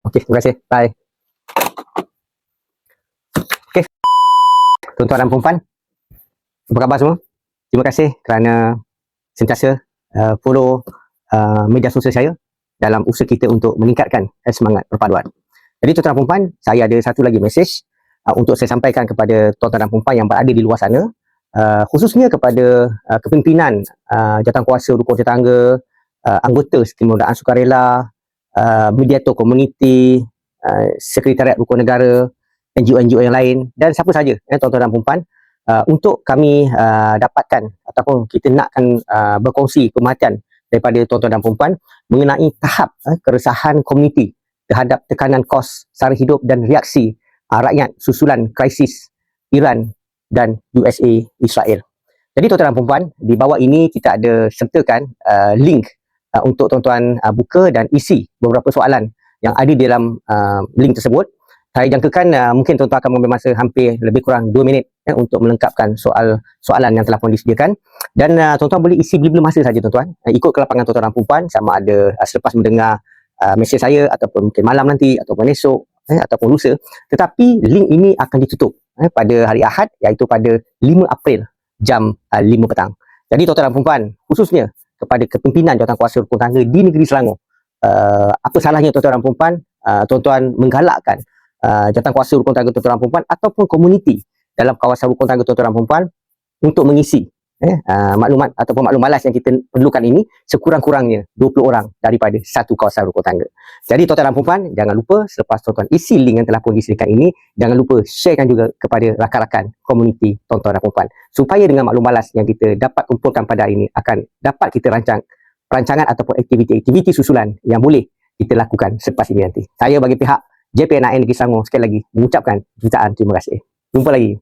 Okey, terima kasih. Bye. Okey, tuan-tuan dan puan-puan, apa khabar semua? Terima kasih kerana sentiasa follow media sosial saya dalam usaha kita untuk meningkatkan semangat perpaduan. Jadi tuan-tuan dan puan-puan, saya ada satu lagi mesej untuk saya sampaikan kepada tuan-tuan dan puan-puan yang berada di luar sana, khususnya kepada kepimpinan jawatankuasa rukun tetangga, anggota skim penodaan sukarela, mediator komuniti, sekretariat rukun negara, NGO-NGO yang lain dan siapa saja tuan-tuan dan puan-puan, untuk kami dapatkan ataupun kita nakkan berkongsi pemerhatian daripada tuan-tuan dan puan-puan mengenai tahap keresahan komuniti terhadap tekanan kos sara hidup dan reaksi rakyat susulan krisis Iran dan USA Israel. Jadi tuan-tuan dan puan-puan, di bawah ini kita ada sertakan link untuk tuan-tuan buka dan isi beberapa soalan yang ada di dalam link tersebut. Saya jangkakan mungkin tuan-tuan akan mengambil masa hampir lebih kurang 2 minit untuk melengkapkan soalan yang telah pun disediakan. Dan tuan-tuan boleh isi bila-bila masa saja tuan-tuan, ikut kelapangan tuan-tuan dan puan-puan, sama ada selepas mendengar mesej saya ataupun mungkin malam nanti ataupun esok ataupun lusa. Tetapi link ini akan ditutup pada hari Ahad, iaitu pada 5 April jam 5 petang. Jadi tuan-tuan dan puan-puan, khususnya kepada kepimpinan jawatankuasa rukun tangga di negeri Selangor, apa salahnya tuan-tuan dan puan-puan, tuan-tuan menggalakkan jawatankuasa rukun tangga tuan-tuan dan puan-puan ataupun komuniti dalam kawasan rukun tangga tuan-tuan dan puan-puan untuk mengisi maklumat ataupun maklum malas yang kita perlukan ini sekurang-kurangnya 20 orang daripada satu kawasan rukun tangga. Jadi tuan-tuan dan puan-puan, jangan lupa selepas tuan-tuan isi link yang telah pun disediakan ini, jangan lupa sharekan juga kepada rakan-rakan komuniti tuan-tuan dan puan-puan, supaya dengan maklum malas yang kita dapat kumpulkan pada hari ini akan dapat kita rancang perancangan ataupun aktiviti-aktiviti susulan yang boleh kita lakukan selepas ini nanti. Saya bagi pihak JPNAN Negeri Selangor sekali lagi mengucapkan jutaan terima kasih. Jumpa lagi.